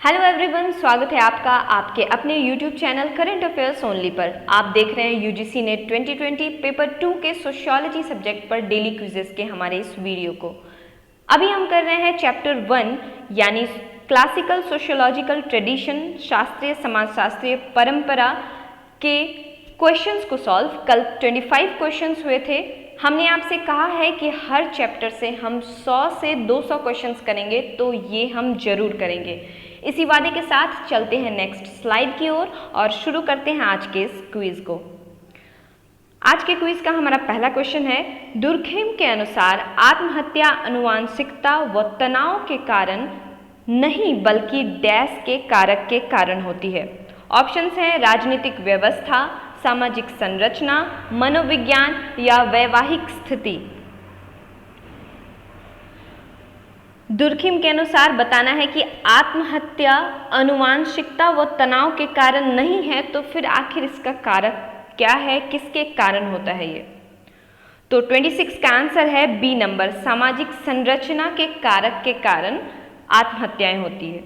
Hello everyone, स्वागत है आपका आपके अपने YouTube channel current affairs only पर। आप देख रहे हैं यूजीसी नेट 2020 पेपर 2 के सोशियोलॉजी सब्जेक्ट पर डेली क्विजेस के हमारे इस वीडियो को। अभी हम कर रहे हैं चैप्टर 1 यानी क्लासिकल सोशियोलॉजिकल ट्रेडिशन, शास्त्रीय समाजशास्त्रीय परंपरा के क्वेश्चंस को सॉल्व। कल 25 क्वेश्चंस हुए थे। हमने आपसे कहा है कि हर चैप्टर से हम 100 से 200 क्वेश्चंस करेंगे, तो ये हम जरूर करेंगे। इसी वादे के साथ चलते हैं नेक्स्ट स्लाइड की ओर और शुरू करते हैं आज के इस क्विज को। आज के क्विज का हमारा पहला क्वेश्चन है, दुर्खेम के अनुसार आत्महत्या आनुवांशिकता व तनाव के कारण नहीं बल्कि डैश के कारक के कारण होती है। ऑप्शंस हैं राजनीतिक व्यवस्था, सामाजिक संरचना, मनोविज्ञान या वैवाहिक स्थिति। दुर्खेम के अनुसार बताना है कि आत्महत्या आनुवांशिकता व तनाव के कारण नहीं है, तो फिर आखिर इसका कारक क्या है, किसके कारण होता है ये? तो 26 का आंसर है बी नंबर, सामाजिक संरचना के कारक के कारण आत्महत्याएं होती है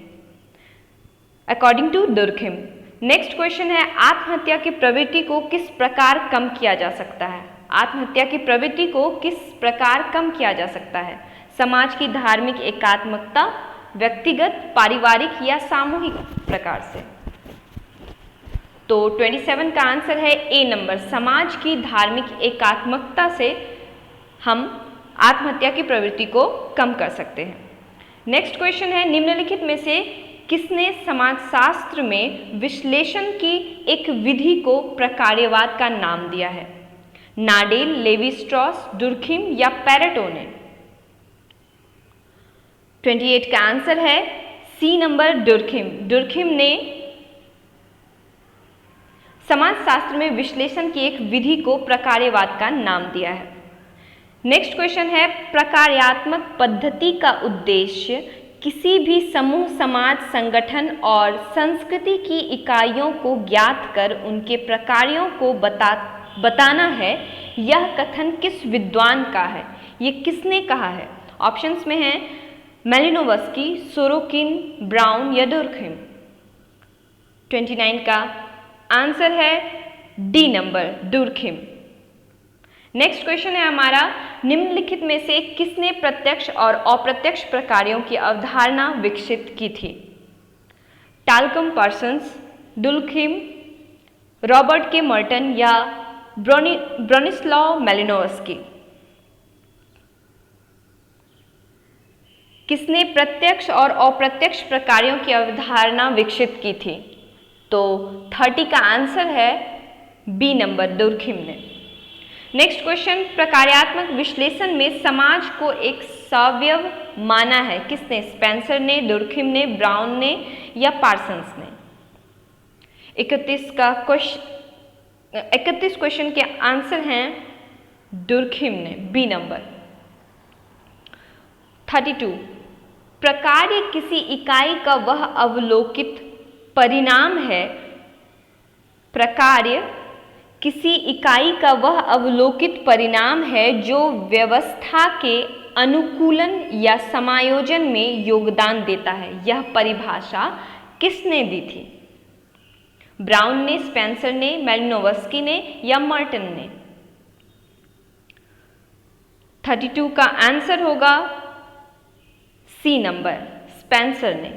according to Durkheim. Next question है, आत्महत्या की प्रवृत्ति को किस प्रकार कम किया जा सकता है? आत्महत्या की प्रवृत्ति को किस प्रकार कम किया जा सकता है? समाज की धार्मिक एकात्मकता, व्यक्तिगत, पारिवारिक या सामूहिक प्रकार से? तो 27 का आंसर है ए नंबर, समाज की धार्मिक एकात्मकता से हम आत्महत्या की प्रवृत्ति को कम कर सकते हैं। नेक्स्ट क्वेश्चन है, निम्नलिखित में से किसने समाजशास्त्र में विश्लेषण की एक विधि को प्रकार्यवाद का नाम दिया है? नाडेल, लेवी स्ट्रॉस, दुर्खेम या पेरेटो ने? 28 का आंसर है सी नंबर, दुर्खेम। दुर्खेम ने समाजशास्त्र में विश्लेषण की एक विधि को प्रकार्यवाद का नाम दिया है। नेक्स्ट क्वेश्चन है, प्रकार्यात्मक पद्धति का उद्देश्य किसी भी समूह, समाज, संगठन और संस्कृति की इकाइयों को ज्ञात कर उनके प्रकारों को बताना है। यह कथन किस विद्वान का है? ये किसने कहा है? ऑप्शंस में है मेलिनोवस्की, सोरोकिन, ब्राउन या दुर्खेम। 29 का आंसर है D number, Durkheim. Next question है हमारा, निम्नलिखित में से किसने प्रत्यक्ष और अप्रत्यक्ष प्रकारों की अवधारणा विकसित की थी? टालकम पार्सन्स, दुर्खेम, रॉबर्ट के मर्टन या ब्रोनिस्लाव मेलिनोवस्की? किसने प्रत्यक्ष और अप्रत्यक्ष प्रकारों की अवधारणा विकसित की थी? तो 30 का आंसर है बी नंबर, दुर्खेम ने। नेक्स्ट क्वेश्चन, प्रकार्यात्मक विश्लेषण में समाज को एक सवयव माना है किसने? स्पेंसर ने, दुर्खेम ने, ब्राउन ने या पार्सन्स ने? 31 क्वेश्चन के आंसर हैं दुर्खेम ने, बी नंबर। 32, प्रकार्य किसी इकाई का वह अवलोकित परिणाम है। प्रकार्य किसी इकाई का वह अवलोकित परिणाम है जो व्यवस्था के अनुकूलन या समायोजन में योगदान देता है। यह परिभाषा किसने दी थी? ब्राउन ने, स्पेंसर ने, मेलिनोवस्की ने या मर्टन ने? 32 का आंसर होगा सी नंबर, स्पेंसर ने।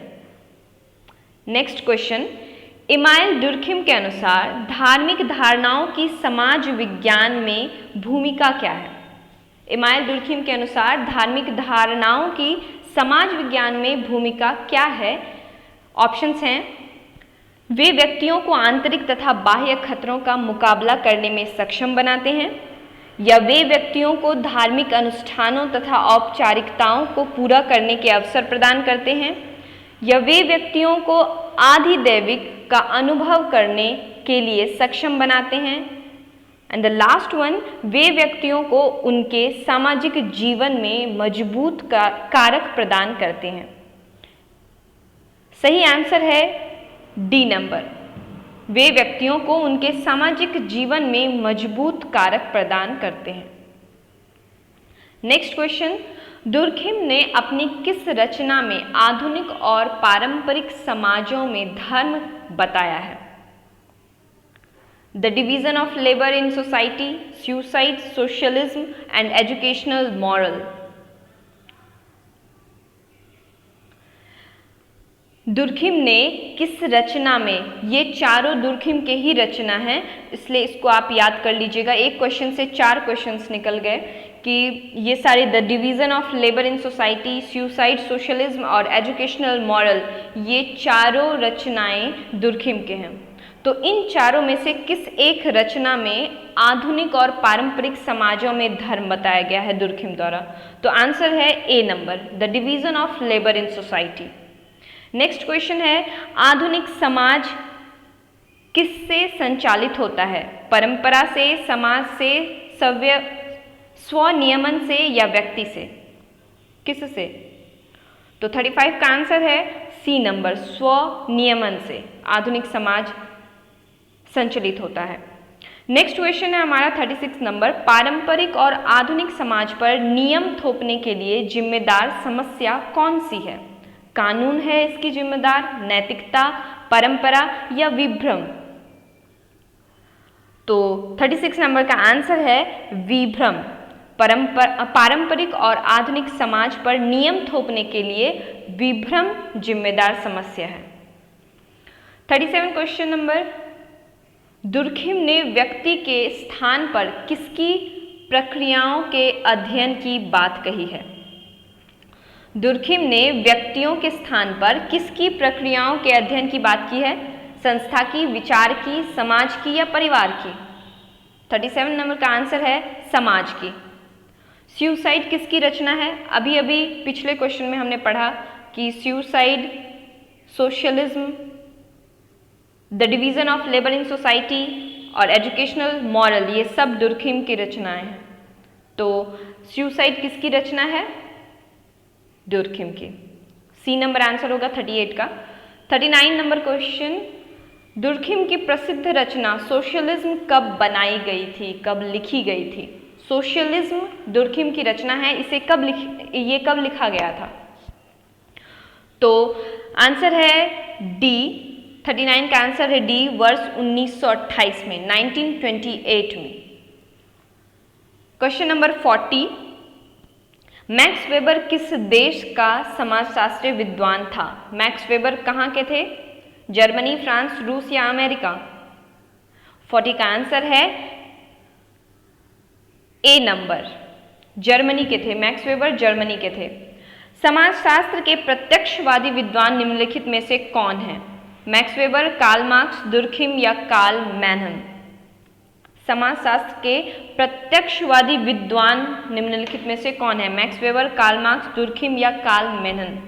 नेक्स्ट क्वेश्चन, इमानुएल दुर्खेम के अनुसार धार्मिक धारणाओं की समाज विज्ञान में भूमिका क्या है? इमानुएल दुर्खेम के अनुसार धार्मिक धारणाओं की समाज विज्ञान में भूमिका क्या है? ऑप्शंस हैं, वे व्यक्तियों को आंतरिक तथा बाह्य खतरों का मुकाबला करने में सक्षम बनाते हैं, या वे व्यक्तियों को धार्मिक अनुष्ठानों तथा औपचारिकताओं को पूरा करने के अवसर प्रदान करते हैं, या वे व्यक्तियों को आधिदैविक का अनुभव करने के लिए सक्षम बनाते हैं, एंड द लास्ट वन, वे व्यक्तियों को उनके सामाजिक जीवन में मजबूत कारक प्रदान करते हैं। सही आंसर है डी नंबर, वे व्यक्तियों को उनके सामाजिक जीवन में मजबूत कारक प्रदान करते हैं। नेक्स्ट क्वेश्चन, दुर्खिम ने अपनी किस रचना में आधुनिक और पारंपरिक समाजों में धर्म बताया है? The division of labour in society, suicide, socialism and educational moral. Durkheim ने किस रचना में, ये चारों दुर्खिम के ही रचना है, इसलिए इसको आप याद कर लीजिएगा। एक क्वेश्चन से 4 क्वेश्चंस निकल गए कि ये सारे the division of labour in society, suicide, socialism और एजुकेशनल मॉरल, ये चारों रचनाएं दुर्खिम के हैं। तो इन चारों में से किस एक रचना में आधुनिक और पारंपरिक समाजों में धर्म बताया गया है दुर्खिम द्वारा? तो आंसर है A number, the division of labour in society. Next question है, आधुनिक समाज किससे संचालित होता है? परंपरा से, समाज से, स्वनियमन से या व्यक्ति से? किससे? तो 35 का आंसर है सी नंबर, स्वनियमन से आधुनिक समाज संचालित होता है। नेक्स्ट क्वेश्चन है हमारा 36 नंबर, पारंपरिक और आधुनिक समाज पर नियम थोपने के लिए जिम्मेदार समस्या कौन सी है? कानून है इसकी जिम्मेदार, नैतिकता, परंपरा या विभ्रम? तो 36 नंबर का आंसर है विभ्रम। पारंपरिक और आधुनिक समाज पर नियम थोपने के लिए विभ्रम जिम्मेदार समस्या है। 37 क्वेश्चन नंबर, दुर्खिम ने व्यक्ति के स्थान पर किसकी प्रक्रियाओं के अध्ययन की बात कही है? दुर्खिम ने व्यक्तियों के स्थान पर किसकी प्रक्रियाओं के अध्ययन की बात की है? संस्था की, विचार की, समाज की या परिवार की? 37 नंबर का आंसर है समाज की। सुसाइड किसकी रचना है? अभी अभी पिछले क्वेश्चन में हमने पढ़ा कि suicide, socialism, the division of labour in society और एजुकेशनल मॉरल, ये सब दुर्खिम की रचनाएं हैं। तो सुसाइड किसकी रचना है? दुर्खिम की। सी नंबर आंसर होगा 38 का। 39 नंबर क्वेश्चन, दुर्खिम की प्रसिद्ध रचना सोशलिज्म कब बनाई गई थी, कब लिखी गई थी? सोशलिज्म दुर्खिम की रचना है, इसे कब लिखा गया था? तो आंसर है डी, 39 का आंसर है डी, वर्ष 1928 में, 1928 में। क्वेश्चन नंबर 40, मैक्स वेबर किस देश का समाजशास्त्रीय विद्वान था? मैक्स वेबर कहाँ के थे? जर्मनी, फ्रांस, रूस या अमेरिका? 40 का आंसर है ए नंबर, जर्मनी के थे। मैक्स वेबर जर्मनी के थे। समाजशास्त्र के प्रत्यक्षवादी विद्वान निम्नलिखित में से कौन है? Max Weber, Karl Marx, Durkheim या कार्ल मैनन? समाजशास्त्र के प्रत्यक्षवादी विद्वान निम्नलिखित में से कौन है? Max Weber, Karl Marx, Durkheim या कार्ल मैनन?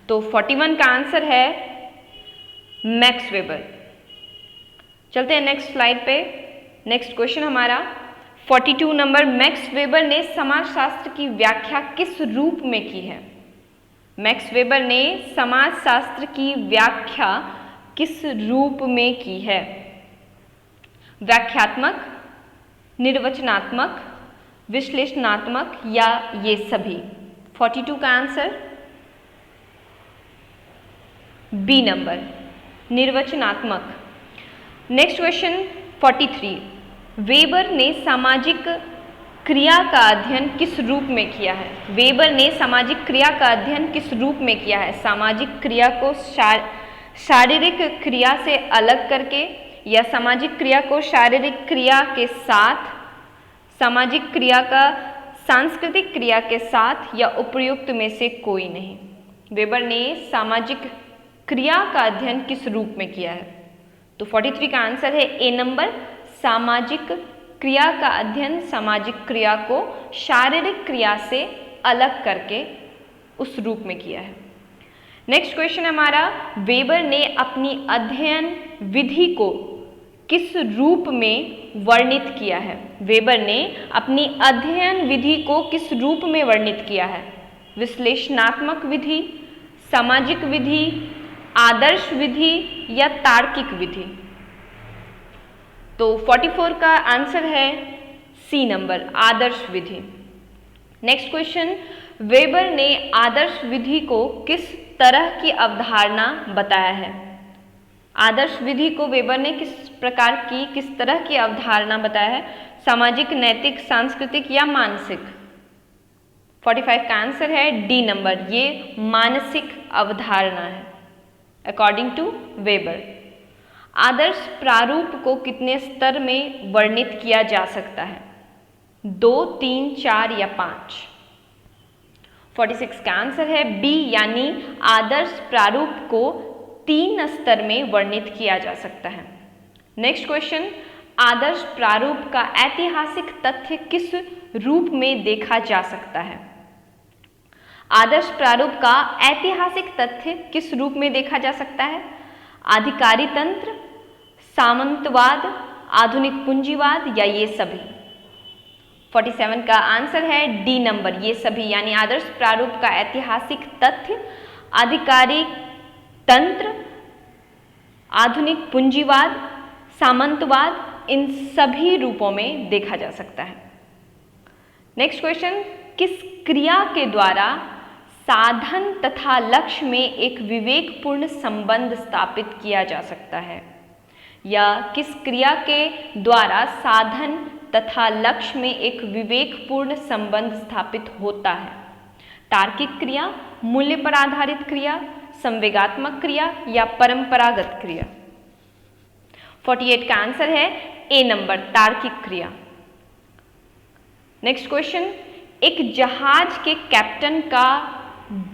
तो 41 का आंसर है मैक्स वेबर। चलते हैं नेक्स्ट स्लाइड पे। नेक्स्ट क्वेश्चन हमारा 42 नंबर, मैक्स वेबर ने समाजशास्त्र की व्याख्या किस रूप में की है? मैक्स वेबर ने समाजशास्त्र की व्याख्या किस रूप में की है? व्याख्यात्मक, निर्वचनात्मक, विश्लेषणात्मक या ये सभी? 42 का आंसर बी नंबर, निर्वचनात्मक। नेक्स्ट क्वेश्चन 43, वेबर ने सामाजिक क्रिया का अध्ययन किस रूप में किया है? वेबर ने सामाजिक क्रिया का अध्ययन किस रूप में किया है? सामाजिक क्रिया को शारीरिक क्रिया से अलग करके, या सामाजिक क्रिया को शारीरिक क्रिया के साथ, सामाजिक क्रिया का सांस्कृतिक क्रिया के साथ, या उपयुक्त में से कोई नहीं? वेबर ने सामाजिक क्रिया का अध्ययन किस रूप में किया है? तो 43 का आंसर है ए नंबर, सामाजिक क्रिया का अध्ययन सामाजिक क्रिया को शारीरिक क्रिया से अलग करके उस रूप में किया है। नेक्स्ट क्वेश्चन हमारा, वेबर ने अपनी अध्ययन विधि को किस रूप में वर्णित किया है? वेबर ने अपनी अध्ययन विधि को किस रूप में वर्णित किया है? विश्लेषणात्मक विधि, सामाजिक विधि, आदर्श विधि या तार्किक विधि? तो 44 का आंसर है सी नंबर, आदर्श विधि। नेक्स्ट क्वेश्चन वेबर ने आदर्श विधि को किस तरह की अवधारणा बताया है? आदर्श विधि को वेबर ने किस तरह की अवधारणा बताया है? सामाजिक, नैतिक, सांस्कृतिक या मानसिक? 45 का आंसर है डी नंबर, ये मानसिक अवधारणा है अकॉर्डिंग टू वेबर। आदर्श प्रारूप को कितने स्तर में वर्णित किया जा सकता है? 2, 3, 4 या 5? 46 का आंसर है बी, यानी आदर्श प्रारूप को 3 स्तर में वर्णित किया जा सकता है। नेक्स्ट क्वेश्चन, आदर्श प्रारूप का ऐतिहासिक तथ्य किस रूप में देखा जा सकता है? आदर्श प्रारूप का ऐतिहासिक तथ्य किस रूप में देखा जा सकता है? आधिकारी तंत्र, सामंतवाद, आधुनिक पूंजीवाद या ये सभी? 47 का आंसर है डी नंबर, ये सभी, यानी आदर्श प्रारूप का ऐतिहासिक तथ्य आधिकारी तंत्र, आधुनिक पूंजीवाद, सामंतवाद, इन सभी रूपों में देखा जा सकता है। नेक्स्ट क्वेश्चन, किस क्रिया के द्वारा साधन तथा लक्ष्य में एक विवेकपूर्ण संबंध स्थापित किया जा सकता है? या किस क्रिया के द्वारा साधन तथा लक्ष्य में एक विवेकपूर्ण संबंध स्थापित होता है? तार्किक क्रिया, मूल्य पर आधारित क्रिया, संवेगात्मक क्रिया या परंपरागत क्रिया? 48 का आंसर है ए नंबर, तार्किक क्रिया। नेक्स्ट क्वेश्चन, एक जहाज के कैप्टन का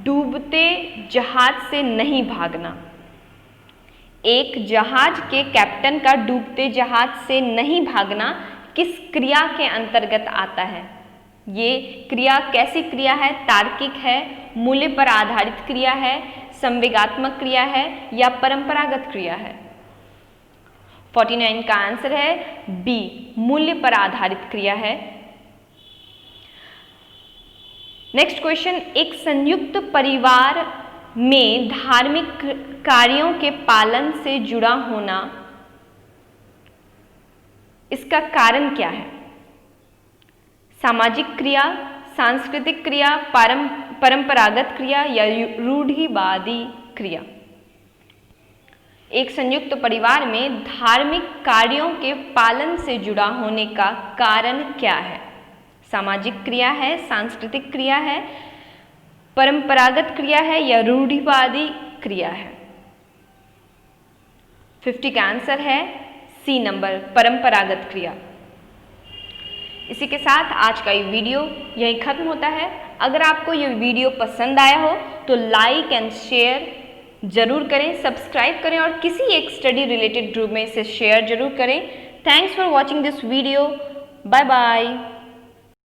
डूबते जहाज से नहीं भागना। एक जहाज के कैप्टन का डूबते जहाज से नहीं भागना किस क्रिया के अंतर्गत आता है? ये क्रिया कैसी क्रिया है? तार्किक है, मूल्य पर आधारित क्रिया है, संवेगात्मक क्रिया है या परंपरागत क्रिया है? 49 का आंसर है बी, मूल्य पर आधारित क्रिया है। नेक्स्ट क्वेश्चन, एक संयुक्त परिवार में धार्मिक कार्यों के पालन से जुड़ा होना, इसका कारण क्या है? सामाजिक क्रिया, सांस्कृतिक क्रिया, परंपरागत क्रिया या रूढ़िवादी क्रिया? एक संयुक्त परिवार में धार्मिक कार्यों के पालन से जुड़ा होने का कारण क्या है? सामाजिक क्रिया है, सांस्कृतिक क्रिया है, परंपरागत क्रिया है या रूढ़िवादी क्रिया है? 50 का आंसर है सी नंबर, परंपरागत क्रिया। इसी के साथ आज का ये वीडियो यहीं खत्म होता है। अगर आपको ये वीडियो पसंद आया हो तो लाइक एंड शेयर जरूर करें, सब्सक्राइब करें और किसी एक स्टडी रिलेटेड ग्रुप में इसे शेयर जरूर करें। Thanks for watching this video. Bye bye.